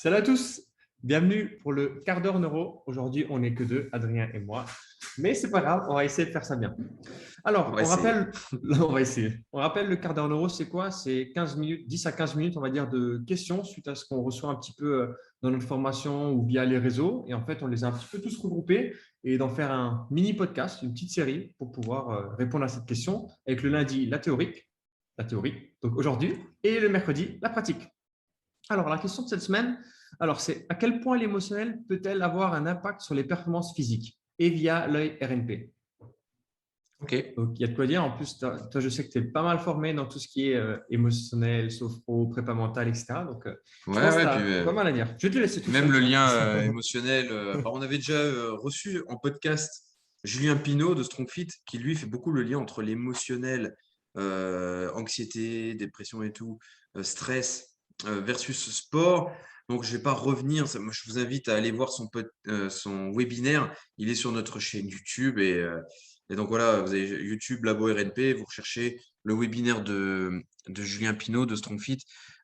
Salut à tous, bienvenue pour le quart d'heure neuro. Aujourd'hui, on n'est que deux, Adrien et moi, mais c'est pas grave, on va essayer de faire ça bien. On Alors, va on essayer. rappelle, on va essayer. On rappelle le quart d'heure neuro, c'est quoi? C'est 15 minutes, 10 à 15 minutes, on va dire, de questions suite à ce qu'on reçoit un petit peu dans notre formation ou via les réseaux. Et en fait, on les a un petit peu tous regroupés et d'en faire un mini podcast, une petite série pour pouvoir répondre à cette question avec le lundi la théorie, donc aujourd'hui, et le mercredi, la pratique. Alors, la question de cette semaine, c'est à quel point l'émotionnel peut-elle avoir un impact sur les performances physiques et via l'œil RNP? Ok. Donc, il y a de quoi dire. En plus, toi, je sais que tu es pas mal formé dans tout ce qui est émotionnel, sophro, prépa mentale, etc. Donc, je Ouais, pense que tu ouais, puis as pas mal à dire. Je vais te laisser tout même seul, le tiens. lien émotionnel. On avait déjà reçu en podcast Julien Pinault de StrongFit, qui lui fait beaucoup le lien entre l'émotionnel, anxiété, dépression et tout, stress versus sport. Donc, je vais pas revenir. Moi, je vous invite à aller voir son webinaire. Il est sur notre chaîne YouTube. Et donc, voilà, vous avez YouTube, Labo RNP, vous recherchez le webinaire de Julien Pinault de StrongFit.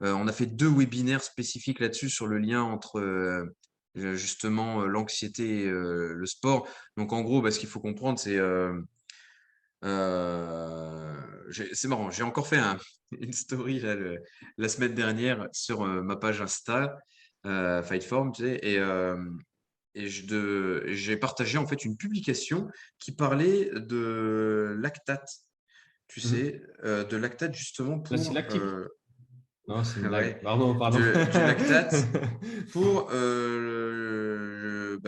On a fait 2 webinaires spécifiques là-dessus sur le lien entre justement l'anxiété et le sport. Donc en gros, ce qu'il faut comprendre, c'est marrant. J'ai encore fait une story là, la semaine dernière sur ma page Insta, Fightform, tu sais, j'ai partagé en fait une publication qui parlait de lactate, tu Mhm. sais, de lactate justement L'acide pour lactique. Non, c'est une blague. ouais, Pardon, pardon. du lactate pour,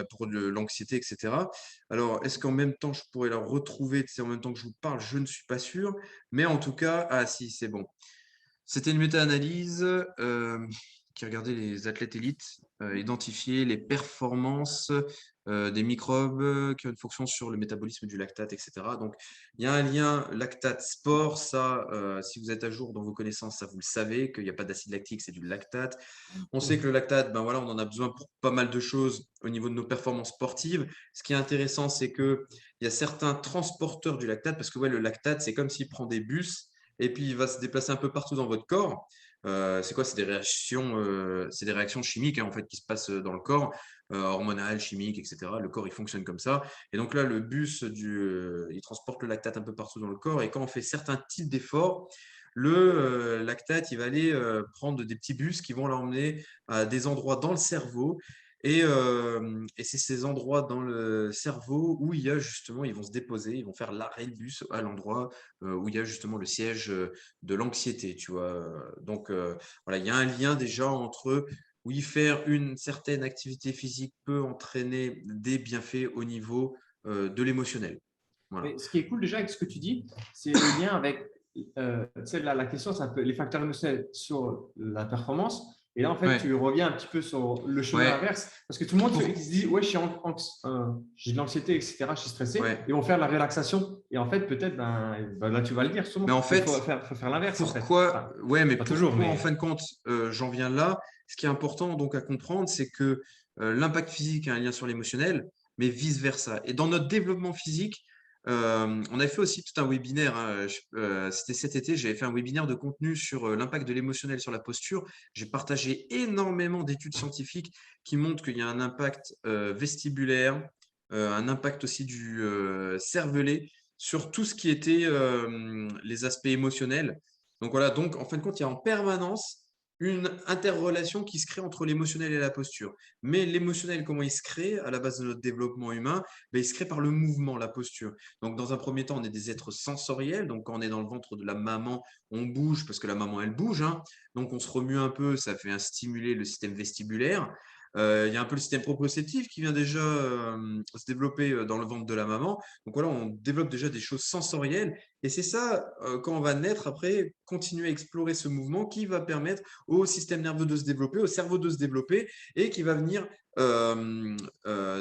pour l'anxiété, etc. Alors, est-ce qu'en même temps, je pourrais la retrouver, tu sais, en même temps que je vous parle? Je ne suis pas sûr. Mais en tout cas, ah si, c'est bon. C'était une méta-analyse qui regardait les athlètes élites, identifier les performances des microbes qui ont une fonction sur le métabolisme du lactate, etc. Donc, il y a un lien lactate-sport. Ça, si vous êtes à jour dans vos connaissances, ça vous le savez, qu'il n'y a pas d'acide lactique, c'est du lactate. On sait que le lactate, ben voilà, on en a besoin pour pas mal de choses au niveau de nos performances sportives. Ce qui est intéressant, c'est qu'il y a certains transporteurs du lactate, parce que ouais, le lactate, c'est comme s'il prend des bus et puis il va se déplacer un peu partout dans votre corps. C'est quoi? C'est des réactions chimiques en fait qui se passent dans le corps, hormonales, chimiques, etc. Le corps il fonctionne comme ça. Et donc là, le bus il transporte le lactate un peu partout dans le corps. Et quand on fait certains types d'efforts, le lactate il va aller prendre des petits bus qui vont l'emmener à des endroits dans le cerveau. Et c'est ces endroits dans le cerveau où il y a justement, ils vont se déposer, ils vont faire l'arrêt de bus à l'endroit où il y a justement le siège de l'anxiété, tu vois. Donc, voilà, il y a un lien déjà entre, oui, faire une certaine activité physique peut entraîner des bienfaits au niveau de l'émotionnel. Voilà. Mais ce qui est cool déjà avec ce que tu dis, c'est le lien avec, tu sais, la question, c'est un peu les facteurs émotionnels sur la performance. Et là, en fait, Ouais, tu reviens un petit peu sur le chemin ouais. inverse. Parce que tout le monde qui se Pour... dit, ouais, j'ai de l'anxiété, etc., je suis stressé, Ouais. ils vont faire la relaxation. Et en fait, peut-être, là, tu vas le dire Mais en sûrement. Il fait, faut faire l'inverse, en fait. pourquoi, Enfin, ouais, mais pas toujours, pourquoi en mais fin de compte, j'en viens là? Ce qui est important donc à comprendre, c'est que l'impact physique a un lien sur l'émotionnel, mais vice-versa. Et dans notre développement physique, on avait fait aussi tout un webinaire, hein, c'était cet été, j'avais fait un webinaire de contenu sur l'impact de l'émotionnel sur la posture. J'ai partagé énormément d'études scientifiques qui montrent qu'il y a un impact vestibulaire, un impact aussi du cervelet sur tout ce qui était les aspects émotionnels. Donc voilà, donc en fin de compte, il y a en permanence une interrelation qui se crée entre l'émotionnel et la posture. Mais l'émotionnel, comment il se crée à la base de notre développement humain? Il se crée par le mouvement, la posture. Donc dans un premier temps, on est des êtres sensoriels. Donc quand on est dans le ventre de la maman, on bouge parce que la maman, elle bouge, hein. Donc on se remue un peu, ça fait stimuler le système vestibulaire. Il y a un peu le système proprioceptif qui vient déjà se développer dans le ventre de la maman. Donc voilà, on développe déjà des choses sensorielles. Et c'est ça, quand on va naître, après, continuer à explorer ce mouvement qui va permettre au système nerveux de se développer, au cerveau de se développer, et qui va venir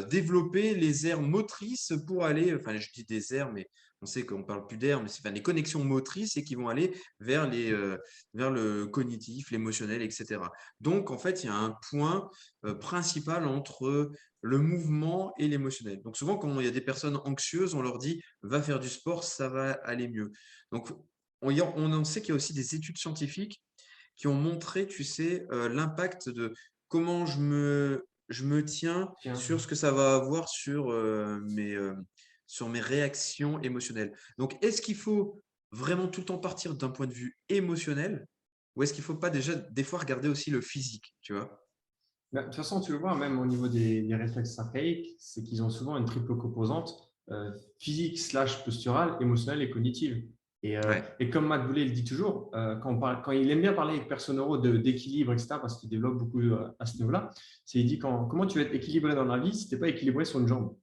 développer les aires motrices pour aller, enfin je dis des aires, mais on sait qu'on ne parle plus d'air, mais c'est les connexions motrices et qui vont aller vers le cognitif, l'émotionnel, etc. Donc en fait, il y a un point principal entre le mouvement et l'émotionnel. Donc souvent, quand il y a des personnes anxieuses, on leur dit va faire du sport, ça va aller mieux. Donc on en sait qu'il y a aussi des études scientifiques qui ont montré, tu sais, l'impact de comment je me tiens Tiens. sur ce que ça va avoir sur mes réactions émotionnelles. Donc, est-ce qu'il faut vraiment tout le temps partir d'un point de vue émotionnel ou est-ce qu'il ne faut pas déjà des fois regarder aussi le physique, tu vois? Bah, de toute façon, tu le vois, même au niveau des réflexes archaïques, c'est qu'ils ont souvent une triple composante physique slash posturale, émotionnelle et cognitive. Ouais. Et comme Matt Boulet le dit toujours, quand il aime bien parler avec personne neuro d'équilibre, etc., parce qu'il développe beaucoup à ce niveau-là, c'est il dit comment tu vas être équilibré dans la vie si tu n'es pas équilibré sur une jambe.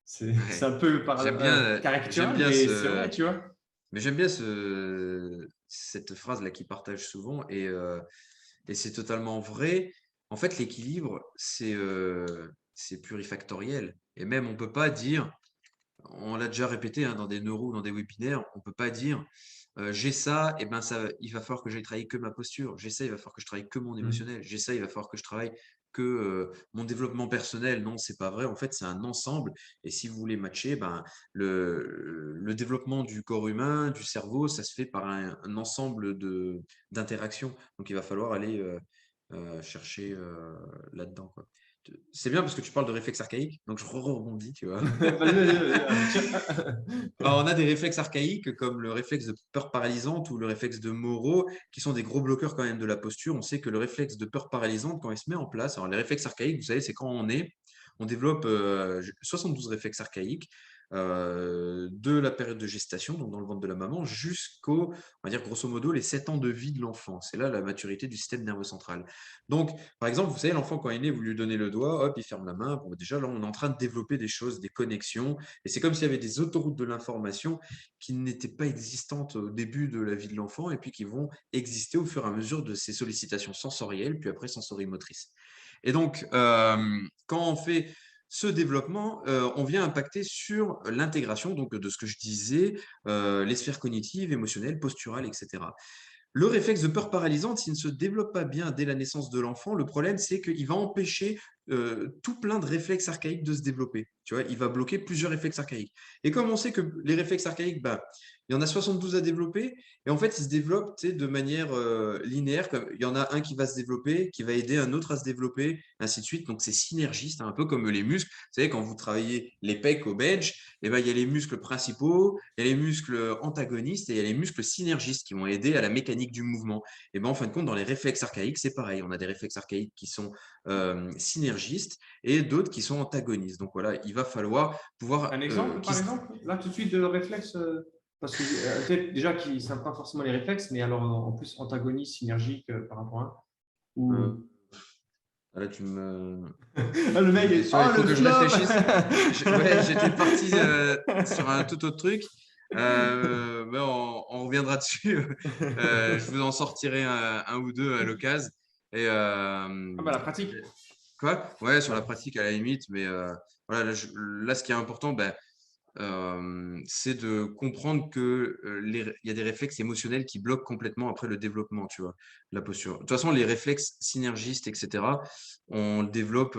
C'est Ouais. un peu J'aime caricatural, bien mais c'est vrai, ce, tu vois. mais j'aime bien cette phrase-là qu'il partage souvent et c'est totalement vrai. En fait, l'équilibre, c'est plurifactoriel. Et même, on peut pas dire, on l'a déjà répété hein, dans des neuros, dans des webinaires, on peut pas dire j'ai ça, et ben ça, il va falloir que j'aille travailler que ma posture. J'ai ça, il va falloir que je travaille que mon Mm. émotionnel. J'ai ça, il va falloir que je travaille que mon développement personnel. Non, c'est pas vrai. En fait, c'est un ensemble. Et si vous voulez matcher, ben, le développement du corps humain, du cerveau, ça se fait par un ensemble d'interactions. Donc, il va falloir aller chercher là-dedans, quoi. C'est bien parce que tu parles de réflexe archaïque, donc je rebondis, tu vois. Vas-y, Alors, on a des réflexes archaïques comme le réflexe de peur paralysante ou le réflexe de Moro, qui sont des gros bloqueurs quand même de la posture. On sait que le réflexe de peur paralysante, quand il se met en place, alors les réflexes archaïques, vous savez, c'est quand on développe 72 réflexes archaïques de la période de gestation, donc dans le ventre de la maman, jusqu'au, on va dire grosso modo, les 7 ans de vie de l'enfant. C'est là la maturité du système nerveux central. Donc, par exemple, vous savez, l'enfant, quand il est né, vous lui donnez le doigt, hop, il ferme la main. Bon, déjà, là, on est en train de développer des choses, des connexions. Et c'est comme s'il y avait des autoroutes de l'information qui n'étaient pas existantes au début de la vie de l'enfant et puis qui vont exister au fur et à mesure de ses sollicitations sensorielles, puis après sensorimotrices. Et donc, quand on fait ce développement, on vient impacter sur l'intégration donc de ce que je disais, les sphères cognitives, émotionnelles, posturales, etc. Le réflexe de peur paralysante, s'il ne se développe pas bien dès la naissance de l'enfant, le problème, c'est qu'il va empêcher tout plein de réflexes archaïques de se développer. Tu vois, il va bloquer plusieurs réflexes archaïques. Et comme on sait que les réflexes archaïques, bah, il y en a 72 à développer, et en fait, ils se développent de manière linéaire. Il y en a un qui va se développer, qui va aider un autre à se développer, ainsi de suite. Donc, c'est synergiste, hein, un peu comme les muscles. Vous savez, quand vous travaillez les pecs au bench, eh ben, il y a les muscles principaux, il y a les muscles antagonistes et il y a les muscles synergistes qui vont aider à la mécanique du mouvement. Et ben, en fin de compte, dans les réflexes archaïques, c'est pareil. On a des réflexes archaïques qui sont synergistes et d'autres qui sont antagonistes. Donc voilà, il va falloir pouvoir un exemple, par exemple, là, tout de suite, de réflexe, parce que peut-être déjà qu'ils ne savent pas forcément les réflexes, mais alors en plus antagoniste, synergique par rapport à un. euh, Ou... là, Ah, le tu me mec mets des est... questions, Oh, il faut le que je flop. réfléchisse. Ouais, j'étais parti sur un tout autre truc. Mais on reviendra dessus. Je vous en sortirai un ou deux à l'occasion. Et Ah bah la pratique. quoi? Ouais, sur la pratique à la limite. Mais voilà, là, ce qui est important, ben, c'est de comprendre que il y a des réflexes émotionnels qui bloquent complètement après le développement, tu vois, la posture. De toute façon, les réflexes synergistes, etc., on le développe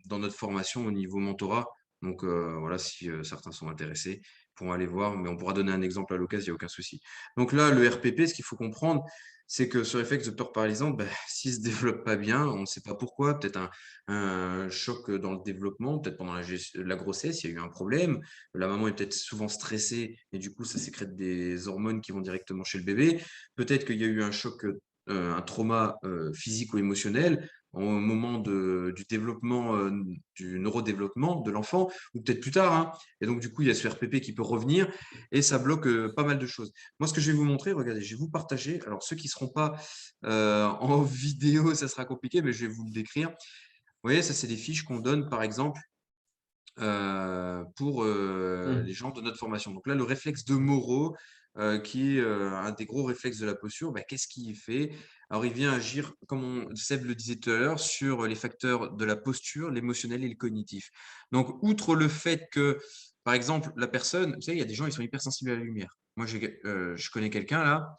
dans notre formation au niveau mentorat. Donc voilà, si certains sont intéressés, ils pourront aller voir, mais on pourra donner un exemple à l'occasion, il n'y a aucun souci. Donc là, le RPP, ce qu'il faut comprendre, c'est que ce réflexe de peur paralysante, ben, s'il ne se développe pas bien, on ne sait pas pourquoi, peut-être un choc dans le développement, peut-être pendant la grossesse, il y a eu un problème, la maman est peut-être souvent stressée et du coup, ça sécrète des hormones qui vont directement chez le bébé. Peut-être qu'il y a eu un choc, un trauma physique ou émotionnel au moment du développement, du neurodéveloppement de l'enfant, ou peut-être plus tard, hein. Et donc, du coup, il y a ce RPP qui peut revenir et ça bloque pas mal de choses. Moi, ce que je vais vous montrer, regardez, je vais vous partager. Alors, ceux qui ne seront pas en vidéo, ça sera compliqué, mais je vais vous le décrire. Vous voyez, ça, c'est des fiches qu'on donne, par exemple, pour les Hmm. gens de notre formation. Donc là, le réflexe de Moro, qui est un des gros réflexes de la posture, bah, qu'est-ce qu'il fait? Alors, il vient agir, comme Seb le disait tout à l'heure, sur les facteurs de la posture, l'émotionnel et le cognitif. Donc, outre le fait que, par exemple, la personne, vous savez, il y a des gens, ils sont hypersensibles à la lumière. Moi, je connais quelqu'un là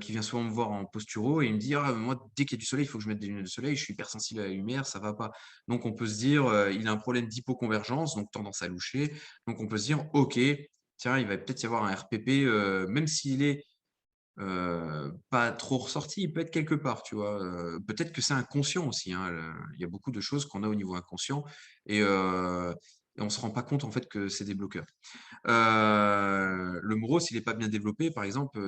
qui vient souvent me voir en posturo et il me dit, ah, moi, dès qu'il y a du soleil, il faut que je mette des lunettes de soleil, je suis hypersensible à la lumière, ça va pas. Donc, on peut se dire, il a un problème d'hypoconvergence, donc tendance à loucher. Donc, on peut se dire, OK, tiens, il va peut-être y avoir un RPP, même s'il est pas trop ressorti, il peut être quelque part, tu vois. Peut-être que c'est inconscient aussi, hein, il y a beaucoup de choses qu'on a au niveau inconscient et on ne se rend pas compte en fait que c'est des bloqueurs. Le Moro, s'il n'est pas bien développé, par exemple,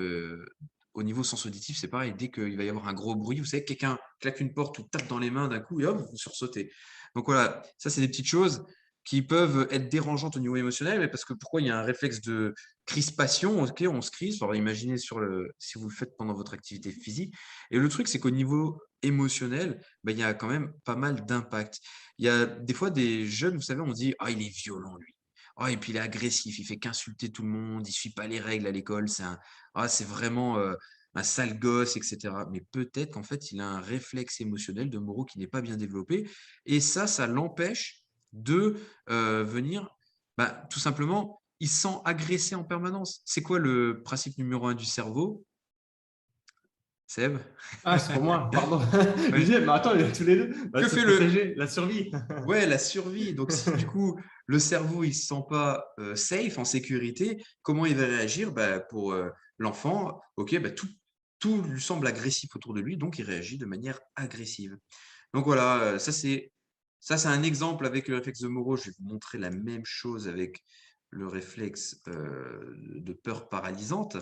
au niveau sens auditif, c'est pareil. Dès qu'il va y avoir un gros bruit, vous savez, quelqu'un claque une porte ou tape dans les mains d'un coup, et hop, vous sursautez. Donc voilà, ça, c'est des petites choses qui peuvent être dérangeantes au niveau émotionnel, mais parce que pourquoi il y a un réflexe de crispation, ok, on se crispe. Alors imaginez si vous le faites pendant votre activité physique. Et le truc, c'est qu'au niveau émotionnel, ben, il y a quand même pas mal d'impact. Il y a des fois des jeunes, vous savez, on dit, ah, il est violent, lui. Oh, et puis il est agressif, il fait qu'insulter tout le monde, il suit pas les règles à l'école, c'est vraiment un sale gosse, etc. Mais peut-être qu'en fait, il a un réflexe émotionnel de Moreau qui n'est pas bien développé, et ça l'empêche de venir, bah, tout simplement, il se sent agressé en permanence. C'est quoi le principe numéro un du cerveau, Seb? Ah, c'est pour moi, pardon. Je Ouais. disais, mais attends, il y a tous les deux. Bah, Que se fait le, protéger, la survie. Ouais, la survie. Donc, si du coup, le cerveau, il se sent pas safe, en sécurité, comment il va réagir? Bah, pour l'enfant, ok, bah, tout lui semble agressif autour de lui, donc il réagit de manière agressive. Donc voilà, ça c'est un exemple avec le réflexe de Moro. Je vais vous montrer la même chose avec le réflexe de peur paralysante.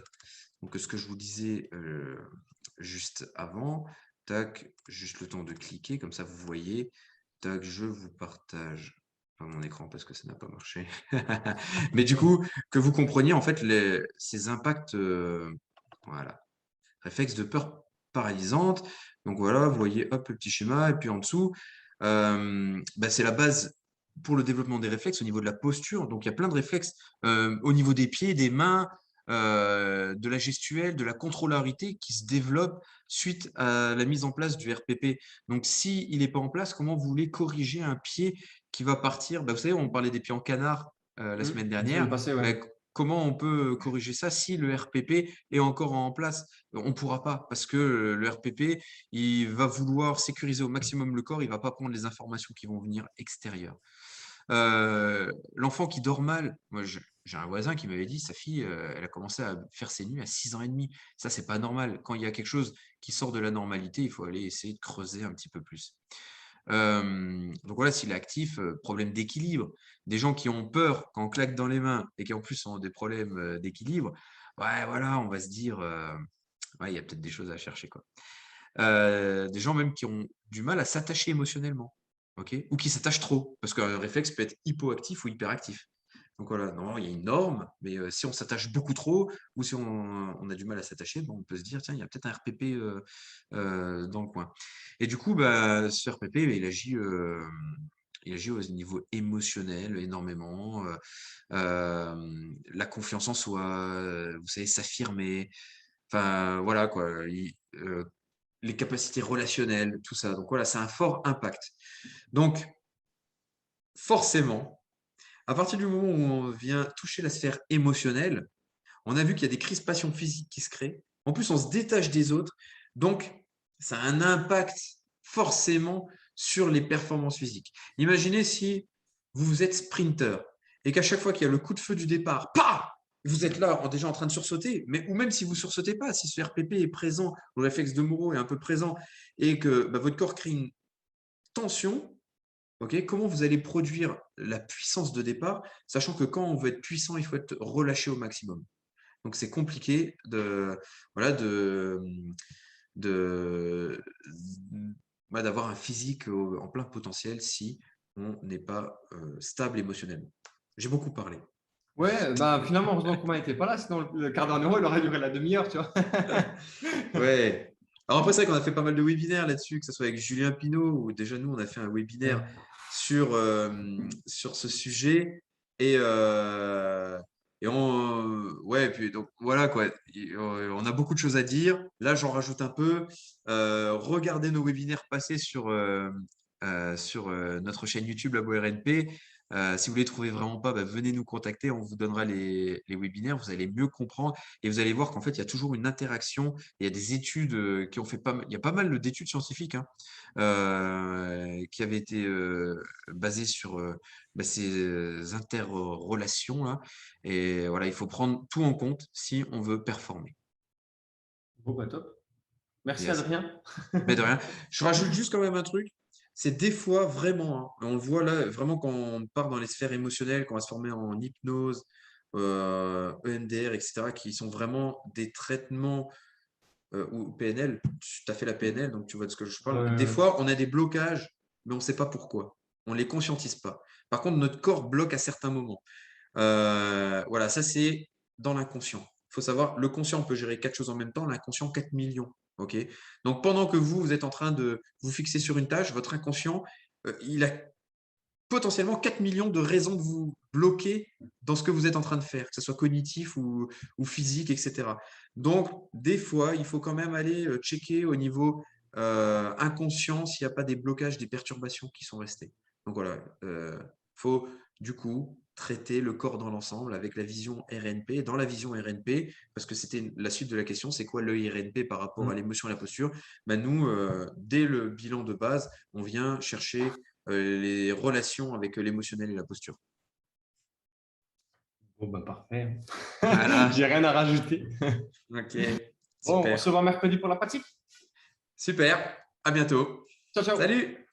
Donc, ce que je vous disais juste avant, tac, juste le temps de cliquer, comme ça vous voyez. Tac, je vous partage pas mon écran parce que ça n'a pas marché. Mais du coup, que vous compreniez en fait ces impacts, voilà. Réflexe de peur paralysante. Donc voilà, vous voyez, hop, le petit schéma. Et puis en dessous, bah, c'est la base pour le développement des réflexes au niveau de la posture. Donc il y a plein de réflexes au niveau des pieds, des mains, de la gestuelle, de la contrôlarité qui se développe suite à la mise en place du RPP. Donc si il n'est pas en place, comment vous voulez corriger un pied qui va partir? Bah, vous savez, on parlait des pieds en canard la semaine La semaine dernière. passée, ouais. Bah, comment on peut corriger ça si le RPP est encore en place? On ne pourra pas parce que le RPP, il va vouloir sécuriser au maximum le corps, il ne va pas prendre les informations qui vont venir extérieures. L'enfant qui dort mal, moi j'ai un voisin qui m'avait dit, sa fille, elle a commencé à faire ses nuits à 6 ans et demi. Ça, c'est pas normal. Quand il y a quelque chose qui sort de la normalité, il faut aller essayer de creuser un petit peu plus. Donc voilà, s'il est actif, problème d'équilibre. Des gens qui ont peur quand on claque dans les mains et qui en plus ont des problèmes d'équilibre, ouais, voilà, on va se dire, ouais, il y a peut-être des choses à chercher, quoi. Des gens même qui ont du mal à s'attacher émotionnellement, ok, ou qui s'attachent trop, parce qu'un réflexe peut être hypoactif ou hyperactif. Donc voilà, non, il y a une norme, mais si on s'attache beaucoup trop ou si on a du mal à s'attacher, bon, on peut se dire, tiens, il y a peut-être un RPP dans le coin. Et du coup, bah, ce RPP, il agit au niveau émotionnel énormément. La confiance en soi, vous savez, s'affirmer. Enfin, voilà quoi. Les capacités relationnelles, tout ça. Donc voilà, c'est un fort impact. Donc, forcément, à partir du moment où on vient toucher la sphère émotionnelle, on a vu qu'il y a des crispations physiques qui se créent. En plus, on se détache des autres. Donc, ça a un impact forcément sur les performances physiques. Imaginez si vous êtes sprinter et qu'à chaque fois qu'il y a le coup de feu du départ, pah, vous êtes là déjà en train de sursauter, ou même si vous ne sursautez pas, si ce RPP est présent, le réflexe de Moro est un peu présent et que bah, votre corps crée une tension, comment vous allez produire la puissance de départ, sachant que quand on veut être puissant, il faut être relâché au maximum. Donc c'est compliqué voilà, de, d'avoir un physique en plein potentiel si on n'est pas stable émotionnellement. J'ai beaucoup parlé. Ouais, bah finalement, heureusement qu'on n'était pas là, sinon le quart d'heure euro, il aurait duré la demi-heure, tu vois. Ouais. Alors après, c'est vrai qu'on a fait pas mal de webinaires là-dessus, que ce soit avec Julien Pinault, ou déjà nous, on a fait un webinaire Ouais. sur ce sujet. Et, ouais, puis donc voilà quoi. On a beaucoup de choses à dire. Là, j'en rajoute un peu. Regardez nos webinaires passés sur notre chaîne YouTube Labo RNP. Si vous ne les trouvez vraiment pas, bah, venez nous contacter. On vous donnera les webinaires. Vous allez mieux comprendre et vous allez voir qu'en fait, il y a toujours une interaction. Il y a des études qui ont fait pas mal. Il y a pas mal d'études scientifiques hein, qui avaient été basées sur bah, ces interrelations là. Et voilà, il faut prendre tout en compte si on veut performer. Bon, bah, top. Merci Yes. Adrien. Mais de rien. Je rajoute juste quand même un truc. C'est des fois vraiment, hein, on le voit là, vraiment quand on part dans les sphères émotionnelles, quand on va se former en hypnose, EMDR, etc., qui sont vraiment des traitements ou PNL. Tu as fait la PNL, donc tu vois de ce que je parle. Des Ouais. fois, on a des blocages, mais on ne sait pas pourquoi. On ne les conscientise pas. Par contre, notre corps bloque à certains moments. Voilà, ça c'est dans l'inconscient. Il faut savoir, le conscient peut gérer 4 choses en même temps, l'inconscient 4 millions. Ok. Donc pendant que vous êtes en train de vous fixer sur une tâche, votre inconscient, il a potentiellement 4 millions de raisons de vous bloquer dans ce que vous êtes en train de faire, que ce soit cognitif ou physique, etc. Donc, des fois, il faut quand même aller checker au niveau inconscient s'il n'y a pas des blocages, des perturbations qui sont restées. Donc voilà, il faut du coup traiter le corps dans l'ensemble avec la vision RNP. Dans la vision RNP, parce que c'était la suite de la question, c'est quoi l'œil RNP par rapport à Mm. l'émotion et la posture? Ben nous, dès le bilan de base, on vient chercher les relations avec l'émotionnel et la posture. Bon, bah, parfait. Voilà, J'ai rien à rajouter. ok, Bon, on super. se voit mercredi pour la pratique. Super, à bientôt. Ciao, ciao. Salut!